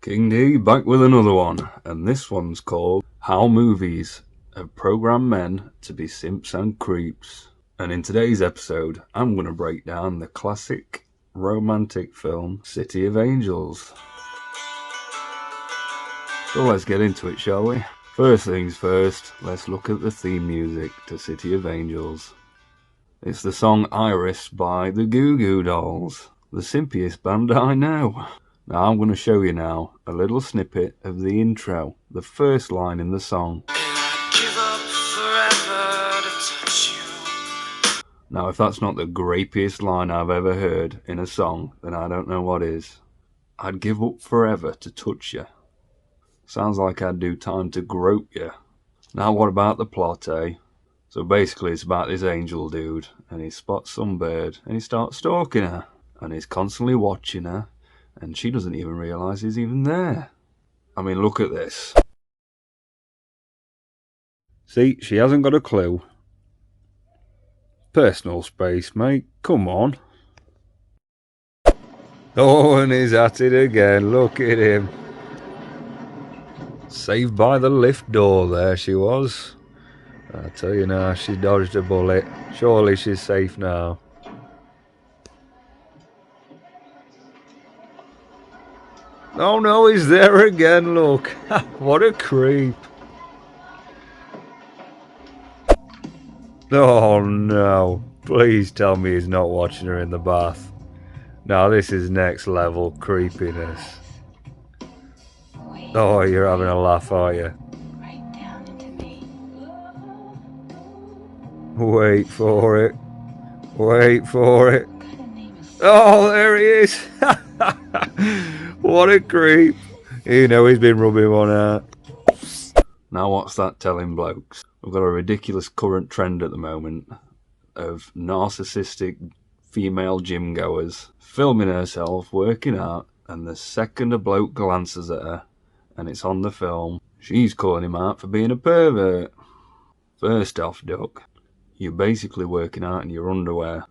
King D back with another one, and this one's called How Movies Have Programmed Men to be Simps and Creeps. And in today's episode, I'm going to break down the classic romantic film City of Angels. So let's get into it, shall we? First things first, let's look at the theme music to City of Angels. It's the song Iris by the Goo Goo Dolls, the simpiest band I know. Now I'm going to show you now a little snippet of the intro, the first line in the song. Now if that's not the grapiest line I've ever heard in a song, then I don't know what is. I'd give up forever to touch you. Sounds like I'd do time to grope you. Now what about the plot, eh? So basically it's about this angel dude, and he spots some bird, and he starts stalking her, and he's constantly watching her, and she doesn't even realise he's even there. I mean, look at this. See, she hasn't got a clue. Personal space, mate, come on. Oh, and he's at it again, look at him. Saved by the lift door, there she was. I tell you now, she dodged a bullet. Surely she's safe now. Oh no, he's there again, look. What a creep. Oh no, please tell me he's not watching her in the bath. Now this is next level creepiness. Oh, you're having a laugh, are you? Wait for it. Wait for it. Oh, there he is. What a creep. You know he's been rubbing one out. Now what's that telling blokes? We've got a ridiculous current trend at the moment of narcissistic female gym goers filming herself working out, and the second a bloke glances at her and it's on the film, she's calling him out for being a pervert. First off, duck, you're basically working out in your underwear.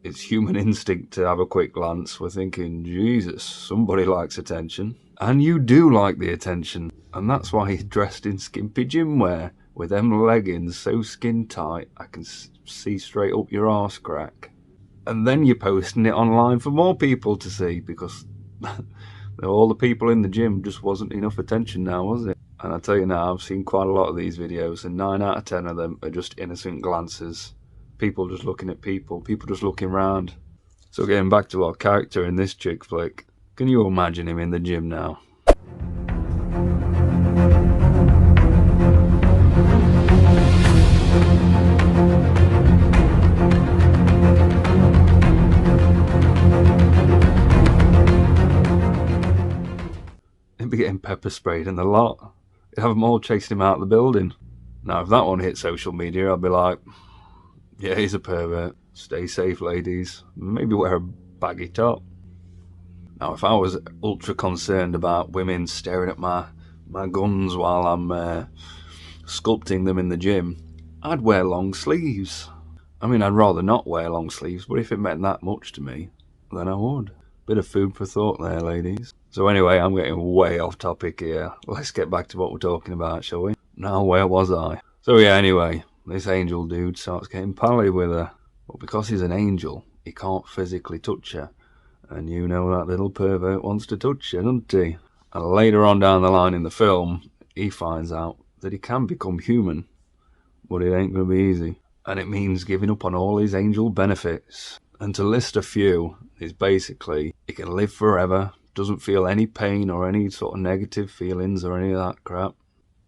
It's human instinct to have a quick glance. We're thinking, Jesus, somebody likes attention. And you do like the attention. And that's why he's dressed in skimpy gym wear, with them leggings so skin tight I can see straight up your arse crack. And then you're posting it online for more people to see, because all the people in the gym just wasn't enough attention now, was it? And I tell you now, I've seen quite a lot of these videos, and 9 out of 10 of them are just innocent glances. People just looking at people just looking round. So getting back to our character in this chick flick, can you imagine him in the gym now? He'd be getting pepper sprayed and the lot. He'd have them all chasing him out of the building. Now if that one hit social media, I'd be like, yeah, he's a pervert. Stay safe, ladies. Maybe wear a baggy top. Now, if I was ultra concerned about women staring at my guns while I'm sculpting them in the gym, I'd wear long sleeves. I mean, I'd rather not wear long sleeves, but if it meant that much to me, then I would. Bit of food for thought there, ladies. So anyway, I'm getting way off topic here. Let's get back to what we're talking about, shall we? Now, where was I? So yeah, anyway. This angel dude starts getting pally with her. But because he's an angel, he can't physically touch her. And you know that little pervert wants to touch her, doesn't he? And later on down the line in the film, he finds out that he can become human. But it ain't going to be easy. And it means giving up on all his angel benefits. And to list a few is basically, he can live forever, doesn't feel any pain or any sort of negative feelings or any of that crap.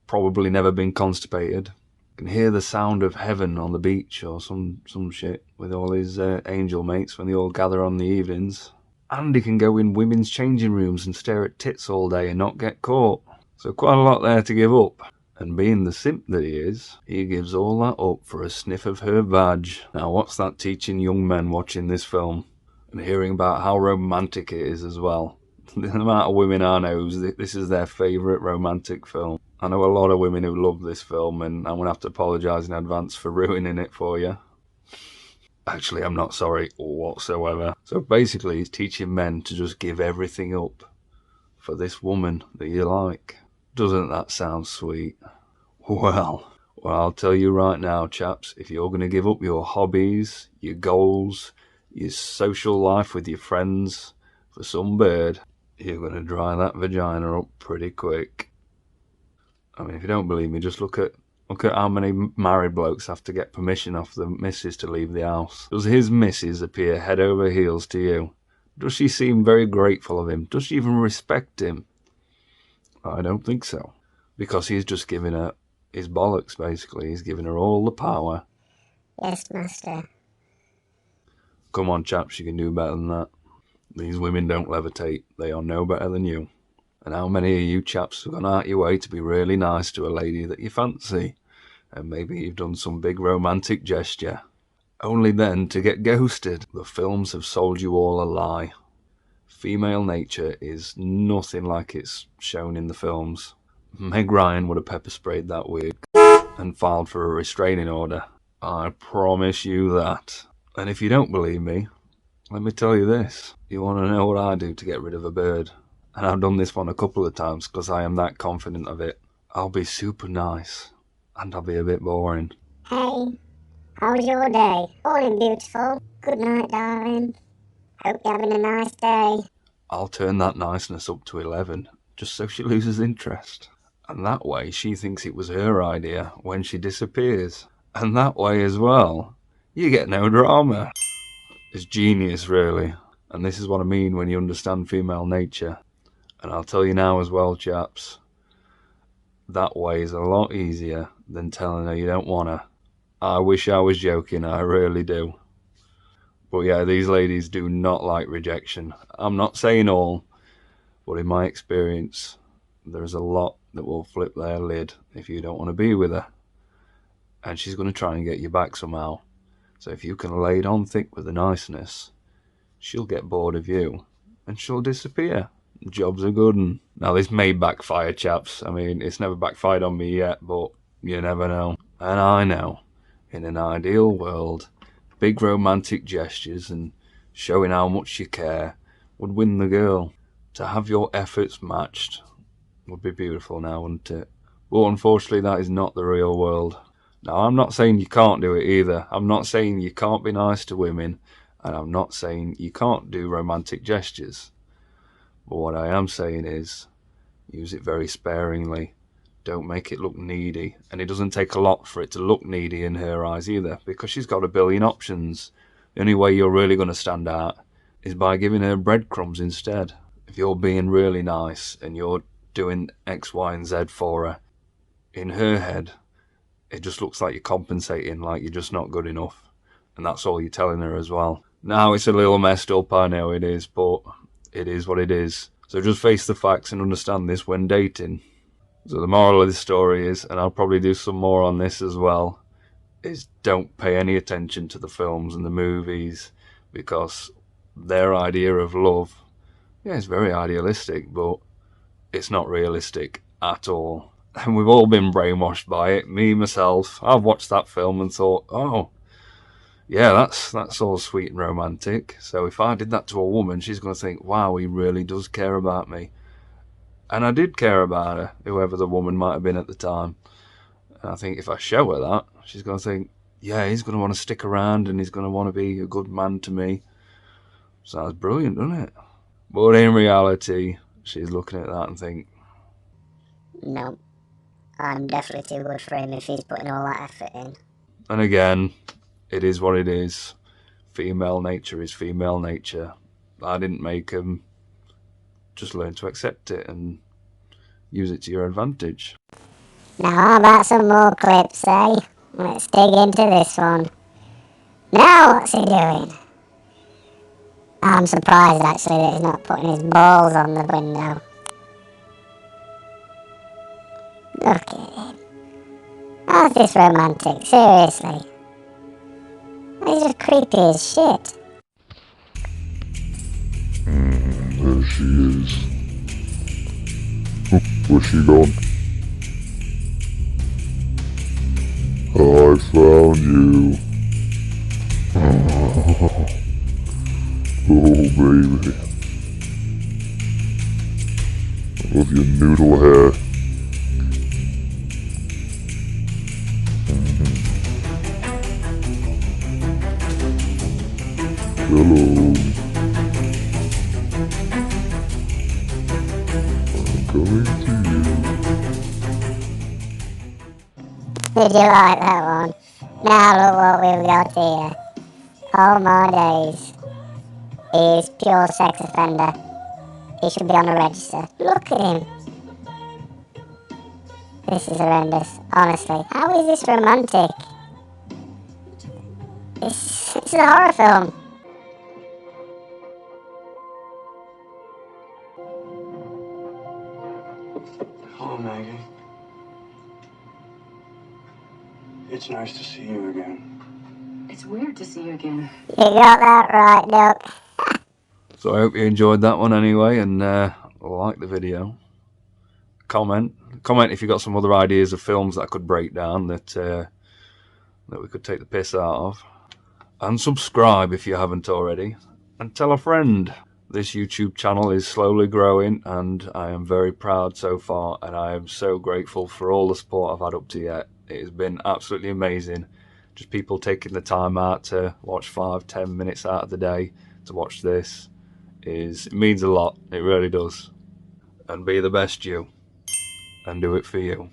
Probably never been constipated. Can hear the sound of heaven on the beach or some shit with all his angel mates when they all gather on the evenings. And he can go in women's changing rooms and stare at tits all day and not get caught. So quite a lot there to give up. And being the simp that he is, he gives all that up for a sniff of her vag. Now what's that teaching young men watching this film? And hearing about how romantic it is as well. The amount of women I know, this is their favourite romantic film. I know a lot of women who love this film, and I'm going to have to apologise in advance for ruining it for you. Actually, I'm not sorry whatsoever. So basically, he's teaching men to just give everything up for this woman that you like. Doesn't that sound sweet? Well, I'll tell you right now, chaps, if you're going to give up your hobbies, your goals, your social life with your friends for some bird, you're going to dry that vagina up pretty quick. I mean, if you don't believe me, just look at how many married blokes have to get permission off the missus to leave the house. Does his missus appear head over heels to you? Does she seem very grateful of him? Does she even respect him? I don't think so. Because he's just giving her his bollocks, basically. He's giving her all the power. Yes, master. Come on, chaps, you can do better than that. These women don't levitate. They are no better than you. And how many of you chaps have gone out your way to be really nice to a lady that you fancy? And maybe you've done some big romantic gesture, only then to get ghosted. The films have sold you all a lie. Female nature is nothing like it's shown in the films. Meg Ryan would have pepper sprayed that wig and filed for a restraining order. I promise you that. And if you don't believe me, let me tell you this. You want to know what I do to get rid of a bird? And I've done this one a couple of times because I am that confident of it. I'll be super nice. And I'll be a bit boring. Hey, how was your day? Morning, beautiful. Good night, darling. Hope you're having a nice day. I'll turn that niceness up to 11, just so she loses interest. And that way she thinks it was her idea when she disappears. And that way as well, you get no drama. It's genius, really. And this is what I mean when you understand female nature. And I'll tell you now as well, chaps, that way is a lot easier than telling her you don't want her. I wish I was joking, I really do. But yeah, these ladies do not like rejection. I'm not saying all, but in my experience, there's a lot that will flip their lid if you don't want to be with her. And she's going to try and get you back somehow. So if you can lay it on thick with the niceness, she'll get bored of you and she'll disappear. Job's a good one. Now this may backfire, chaps. I mean, it's never backfired on me yet, but you never know. And I know, in an ideal world, big romantic gestures and showing how much you care would win the girl. To have your efforts matched would be beautiful now, wouldn't it? But unfortunately, that is not the real world. Now, I'm not saying you can't do it either. I'm not saying you can't be nice to women, and I'm not saying you can't do romantic gestures. But what I am saying is, use it very sparingly. Don't make it look needy. And it doesn't take a lot for it to look needy in her eyes either, because she's got a billion options. The only way you're really going to stand out is by giving her breadcrumbs instead. If you're being really nice and you're doing X, Y, and Z for her, in her head, it just looks like you're compensating, like you're just not good enough. And that's all you're telling her as well. Now, it's a little messed up, I know it is, but it is what it is. So just face the facts and understand this when dating. So the moral of this story is, and I'll probably do some more on this as well, is don't pay any attention to the films and the movies, because their idea of love, yeah, it's very idealistic, but it's not realistic at all. And we've all been brainwashed by it. Me, myself, I've watched that film and thought, oh, yeah, that's all sweet and romantic. So if I did that to a woman, she's going to think, wow, he really does care about me. And I did care about her, whoever the woman might have been at the time. And I think if I show her that, she's going to think, yeah, he's going to want to stick around and he's going to want to be a good man to me. Sounds brilliant, doesn't it? But in reality, she's looking at that and think, No, I'm definitely too good for him if he's putting all that effort in. And again, it is what it is. Female nature is female nature. I didn't make them. Just learn to accept it and use it to your advantage. Now how about some more clips, eh? Let's dig into this one. Now what's he doing? I'm surprised actually that he's not putting his balls on the window. Look at him. How's this romantic? Seriously. He's just creepy as shit. There she is. Where's she gone? I found you. Oh, baby. of your noodle hair. Hello. I'm coming to you. Did you like that one? Now look what we've got here. Oh my days. He is pure sex offender. He should be on the register. Look at him. This is horrendous, honestly. How is this romantic? This is a horror film. Hello, Maggie. It's nice to see you again. It's weird to see you again. You got that right, Duck. So I hope you enjoyed that one anyway, and like the video. Comment if you got some other ideas of films that I could break down that we could take the piss out of. And subscribe if you haven't already. And tell a friend. This YouTube channel is slowly growing and I am very proud so far, and I am so grateful for all the support I've had up to yet. It has been absolutely amazing. Just people taking the time out to watch 5-10 minutes out of the day to watch this. It means a lot. It really does. And be the best you. And do it for you.